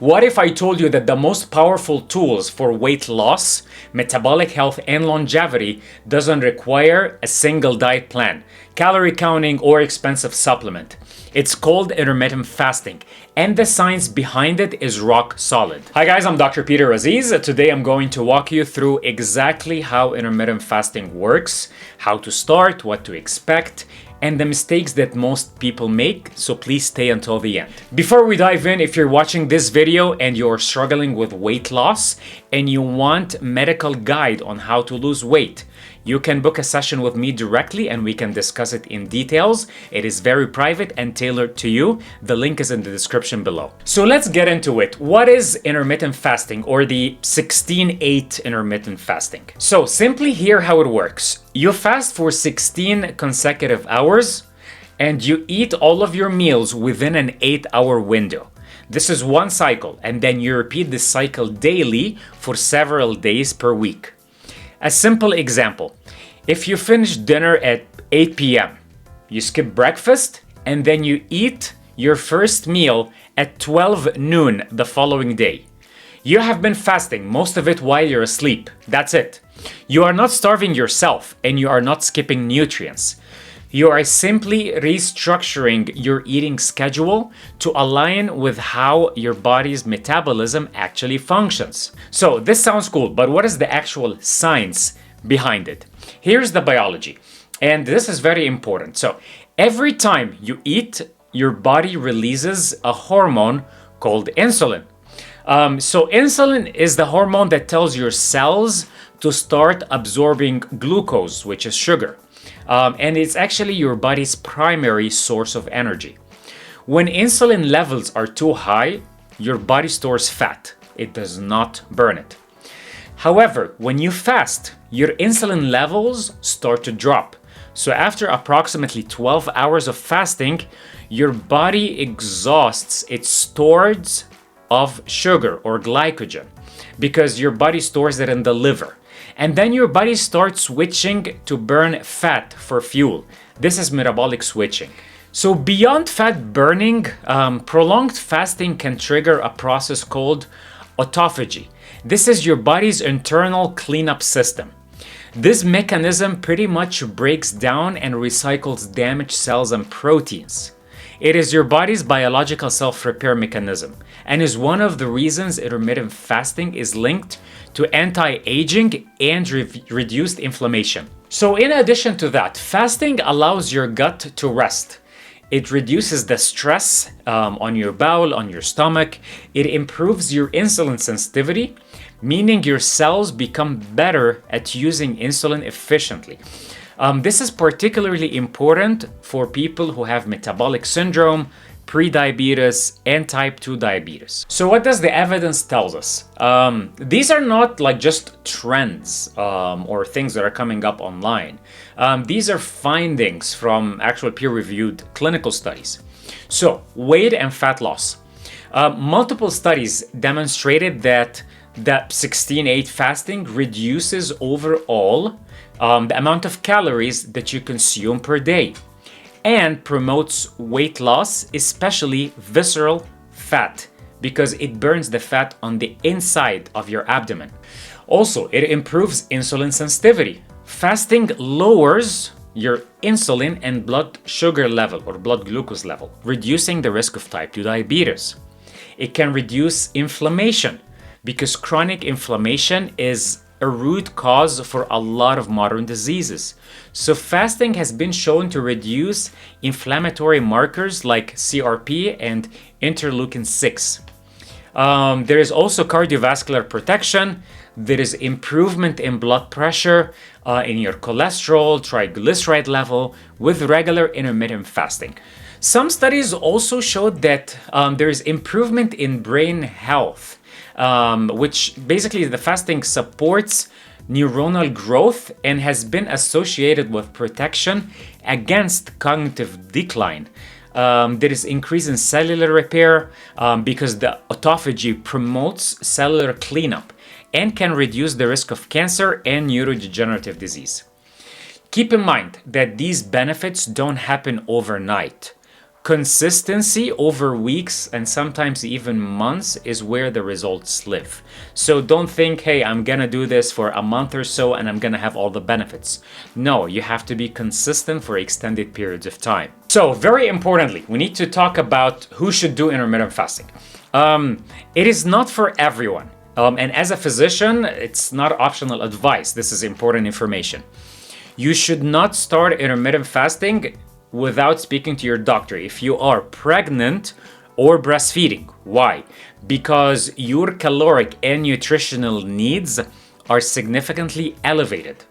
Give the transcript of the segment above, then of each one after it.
What if I told you that the most powerful tools for weight loss, metabolic health, and longevity doesn't require a single diet plan, calorie counting, or expensive supplement? It's called intermittent fasting, and the science behind it is rock solid. Hi guys, I'm Dr. Peter Aziz. Today I'm going to walk you through exactly how intermittent fasting works, how to start, what to expect, and the mistakes that most people make, so please stay until the end. Before we dive in, if you're watching this video and you're struggling with weight loss and you want medical guide on how to lose weight, you can book a session with me directly and we can discuss it in details. It is very private and tailored to you. The link is in the description below. So let's get into it. What is intermittent fasting, or the 16-8 intermittent fasting? So simply here how it works. You fast for 16 consecutive hours and you eat all of your meals within an 8-hour window. This is one cycle, and then you repeat this cycle daily for several days per week. A simple example, if you finish dinner at 8 p.m., you skip breakfast, and then you eat your first meal at 12 noon the following day. You have been fasting, most of it while you're asleep. That's it. You are not starving yourself, and you are not skipping nutrients. You are simply restructuring your eating schedule to align with how your body's metabolism actually functions. So this sounds cool, but what is the actual science behind it? Here's the biology, and this is very important. So every time you eat, your body releases a hormone called insulin. So insulin is the hormone that tells your cells to start absorbing glucose, which is sugar. And it's actually your body's primary source of energy. When insulin levels are too high, your body stores fat. It does not burn it. However, when you fast, your insulin levels start to drop. So after approximately 12 hours of fasting, your body exhausts its stores of sugar or glycogen because your body stores it in the liver. And then your body starts switching to burn fat for fuel. This is metabolic switching. So beyond fat burning, prolonged fasting can trigger a process called autophagy. This is your body's internal cleanup system. This mechanism pretty much breaks down and recycles damaged cells and proteins. It is your body's biological self-repair mechanism and is one of the reasons intermittent fasting is linked to anti-aging and reduced inflammation. So in addition to that, fasting allows your gut to rest. It reduces the stress on your bowel, on your stomach. It improves your insulin sensitivity, meaning your cells become better at using insulin efficiently. This is particularly important for people who have metabolic syndrome, prediabetes, and type 2 diabetes. So what does the evidence tell us? These are not like just trends or things that are coming up online. These are findings from actual peer-reviewed clinical studies. So weight and fat loss. Multiple studies demonstrated that the 16-8 fasting reduces overall the amount of calories that you consume per day and promotes weight loss, especially visceral fat, because it burns the fat on the inside of your abdomen. Also, it improves insulin sensitivity. Fasting lowers your insulin and blood sugar level or blood glucose level, reducing the risk of type 2 diabetes. It can reduce inflammation because chronic inflammation is a root cause for a lot of modern diseases. So fasting has been shown to reduce inflammatory markers like CRP and interleukin-6. There is also cardiovascular protection. There is improvement in blood pressure, in your cholesterol, triglyceride level with regular intermittent fasting. Some studies also showed that there is improvement in brain health, which basically the fasting supports neuronal growth and has been associated with protection against cognitive decline. There is increase in cellular repair because the autophagy promotes cellular cleanup and can reduce the risk of cancer and neurodegenerative disease. Keep in mind that these benefits don't happen overnight. Consistency over weeks and sometimes even months is where the results live. So don't think, hey, I'm gonna do this for a month or so and I'm gonna have all the benefits. No, you have to be consistent for extended periods of time. So, very importantly, we need to talk about who should do intermittent fasting. It is not for everyone. And as a physician, it's not optional advice. This is important information. You should not start intermittent fasting without speaking to your doctor if you are pregnant or breastfeeding. Why? Because your caloric and nutritional needs are significantly elevated.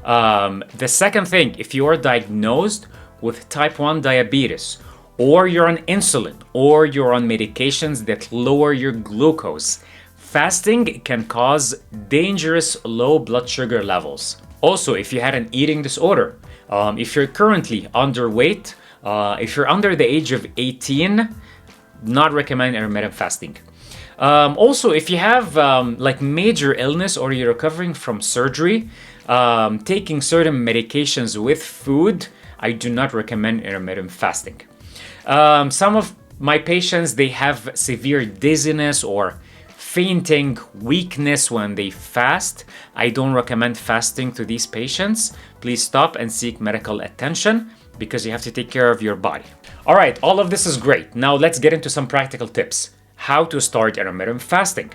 The second thing, if you are diagnosed with type 1 diabetes, or you're on insulin, or you're on medications that lower your glucose, fasting can cause dangerous low blood sugar levels. Also, if you had an eating disorder, if you're currently underweight, if you're under the age of 18, not recommend intermittent fasting. Also, if you have like major illness or you're recovering from surgery, taking certain medications with food, I do not recommend intermittent fasting. Some of my patients, they have severe dizziness or fainting, weakness when they fast. I don't recommend fasting to these patients. Please stop and seek medical attention because you have to take care of your body. All right, all of this is great. Now let's get into some practical tips. How to start intermittent fasting.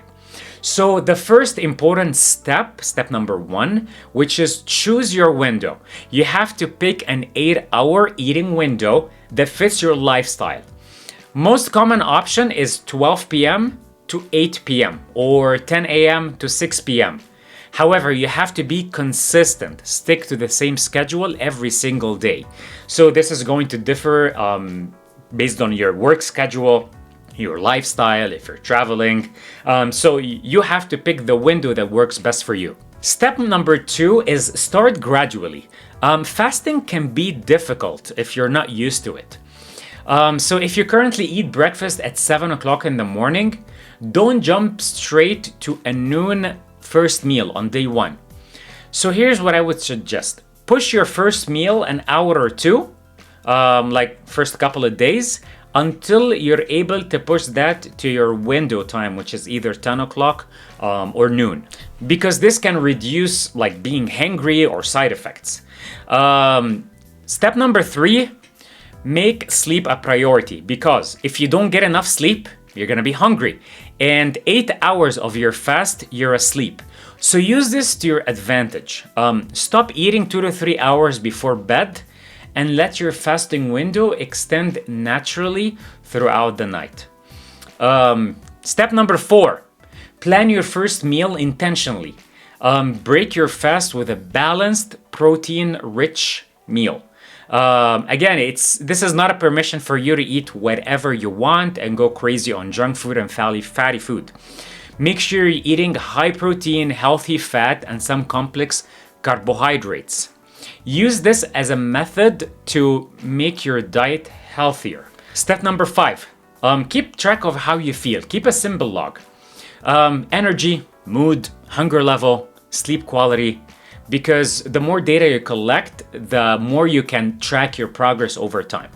So the first important step number 1, which is choose your window. You have to pick an 8-hour eating window that fits your lifestyle. Most common option is 12 p.m. to 8 p.m. or 10 a.m. to 6 p.m. However, you have to be consistent. Stick to the same schedule every single day. So this is going to differ based on your work schedule, your lifestyle, if you're traveling. So you have to pick the window that works best for you. Step number 2 is start gradually. Fasting can be difficult if you're not used to it. So if you currently eat breakfast at 7 o'clock in the morning, don't jump straight to a noon first meal on day 1. So here's what I would suggest. Push your first meal an hour or two, like first couple of days, until you're able to push that to your window time, which is either 10 o'clock or noon. Because this can reduce like being hangry or side effects. Step number 3, make sleep a priority, because if you don't get enough sleep, you're gonna be hungry. And 8 hours of your fast, you're asleep. So use this to your advantage. Stop eating 2 to 3 hours before bed and let your fasting window extend naturally throughout the night. Step number 4, plan your first meal intentionally. Break your fast with a balanced, protein-rich meal. Again, this is not a permission for you to eat whatever you want and go crazy on junk food and fatty food. Make sure you're eating high protein, healthy fat, and some complex carbohydrates. Use this as a method to make your diet healthier. Step number 5, keep track of how you feel. Keep a simple log. Energy, mood, hunger level, sleep quality. Because the more data you collect, the more you can track your progress over time.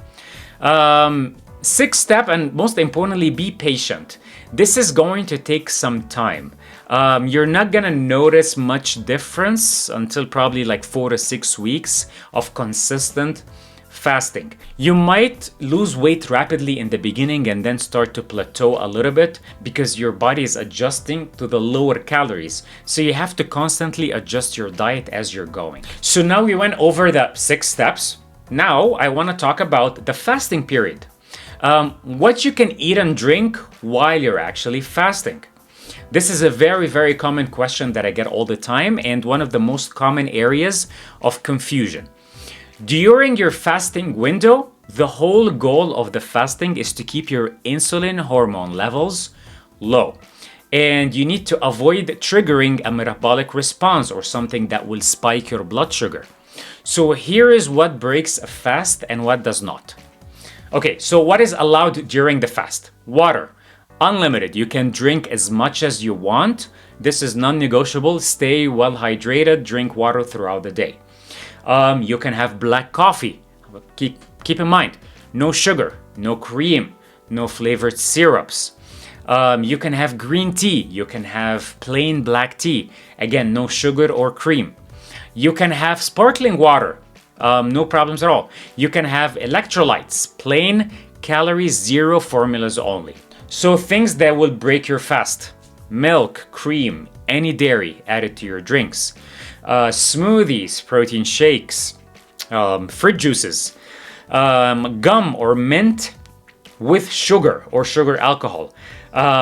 6th step, and most importantly, be patient. This is going to take some time. You're not gonna notice much difference until probably like 4 to 6 weeks of consistent fasting. You might lose weight rapidly in the beginning and then start to plateau a little bit because your body is adjusting to the lower calories. So you have to constantly adjust your diet as you're going. So now we went over the 6 steps. Now I want to talk about the fasting period. What you can eat and drink while you're actually fasting. This is a very, very common question that I get all the time and one of the most common areas of confusion. During your fasting window, the whole goal of the fasting is to keep your insulin hormone levels low. And you need to avoid triggering a metabolic response or something that will spike your blood sugar. So here is what breaks a fast and what does not. Okay, so what is allowed during the fast? Water. Unlimited. You can drink as much as you want. This is non-negotiable. Stay well hydrated. Drink water throughout the day. You can have black coffee. Keep in mind, No sugar, no cream, no flavored syrups. You can have green tea, you can have plain black tea. Again, no sugar or cream. You can have sparkling water, no problems at all. You can have electrolytes, plain, calorie zero formulas only. So things that will break your fast: milk, cream, any dairy added to your drinks, smoothies, protein shakes, fruit juices, gum or mint with sugar or sugar alcohol,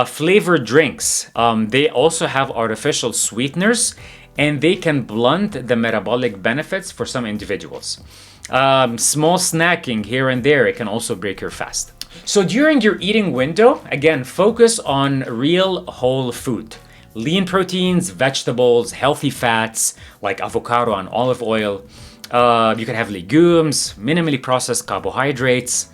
flavored drinks. They also have artificial sweeteners, and they can blunt the metabolic benefits for some individuals. Small snacking here and there, it can also break your fast. So during your eating window, again, focus on real whole food. Lean proteins, vegetables, healthy fats like avocado and olive oil. You can have legumes, minimally processed carbohydrates.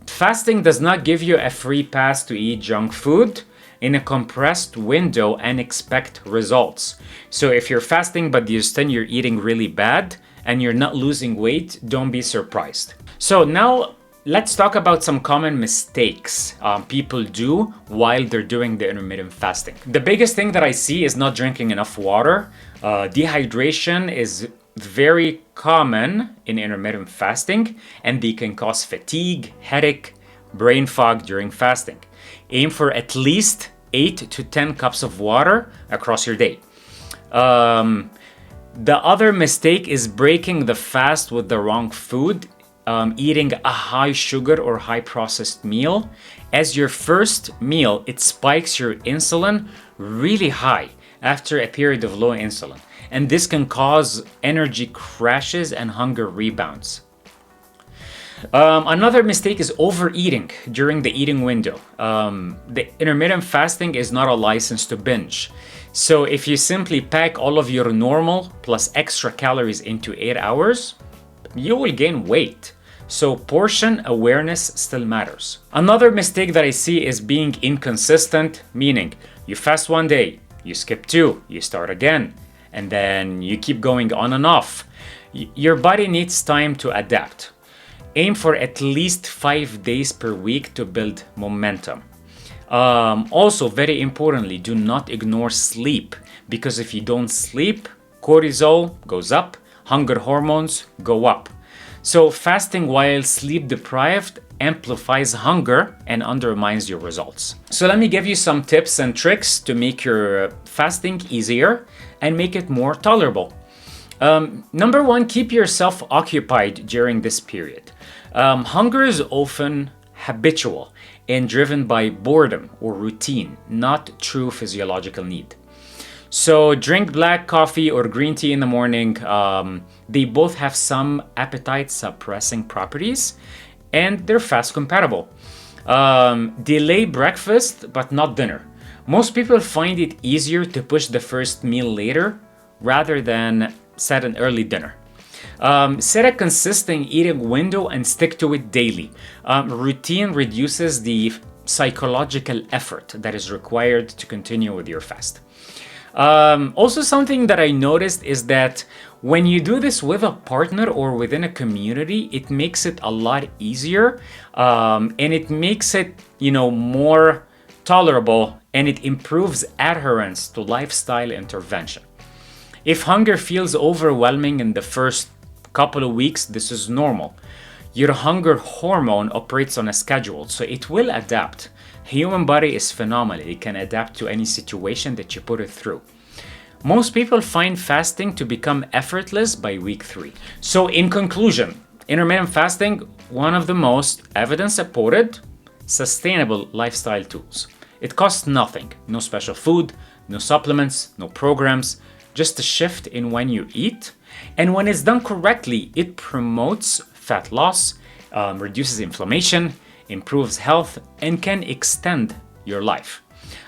Fasting does not give you a free pass to eat junk food in a compressed window and expect results. So if you're fasting but you're eating really bad and you're not losing weight, don't be surprised. So now let's talk about some common mistakes people do while they're doing the intermittent fasting. The biggest thing that I see is not drinking enough water. Dehydration is very common in intermittent fasting, and they can cause fatigue, headache, brain fog during fasting. Aim for at least 8 to 10 cups of water across your day. The other mistake is breaking the fast with the wrong food, eating a high sugar or high processed meal. As your first meal, it spikes your insulin really high after a period of low insulin. And this can cause energy crashes and hunger rebounds. Another mistake is overeating during the eating window. The intermittent fasting is not a license to binge. So if you simply pack all of your normal plus extra calories into 8 hours, you will gain weight. So portion awareness still matters. Another mistake that I see is being inconsistent, meaning you fast one day, you skip 2, you start again, and then you keep going on and off. Your body needs time to adapt. Aim for at least 5 days per week to build momentum. Also, very importantly, do not ignore sleep, because if you don't sleep, cortisol goes up, hunger hormones go up. So fasting while sleep deprived amplifies hunger and undermines your results. So let me give you some tips and tricks to make your fasting easier and make it more tolerable. Number 1, keep yourself occupied during this period. Hunger is often habitual and driven by boredom or routine, not true physiological need. So drink black coffee or green tea in the morning. They both have some appetite suppressing properties, and they're fast compatible. Delay breakfast, but not dinner. Most people find it easier to push the first meal later rather than set an early dinner. Set a consistent eating window and stick to it daily. Routine reduces the psychological effort that is required to continue with your fast. Also, something that I noticed is that when you do this with a partner or within a community, it makes it a lot easier, and it makes it, more tolerable, and it improves adherence to lifestyle intervention. If hunger feels overwhelming in the first couple of weeks, this is normal. Your hunger hormone operates on a schedule, so it will adapt. Human body is phenomenal. It can adapt to any situation that you put it through. Most people find fasting to become effortless by week 3. So in conclusion, intermittent fasting, one of the most evidence-supported, sustainable lifestyle tools. It costs nothing. No special food, no supplements, no programs, just a shift in when you eat. And when it's done correctly, it promotes fat loss, reduces inflammation, improves health, and can extend your life.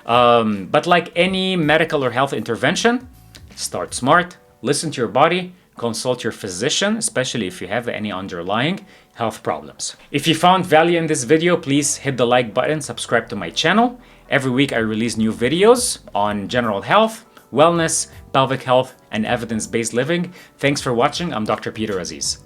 But like any medical or health intervention, start smart, listen to your body, consult your physician, especially if you have any underlying health problems. If you found value in this video, please hit the like button, subscribe to my channel. Every week I release new videos on general health, wellness, pelvic health, and evidence-based living. Thanks for watching. I'm Dr. Peter Aziz.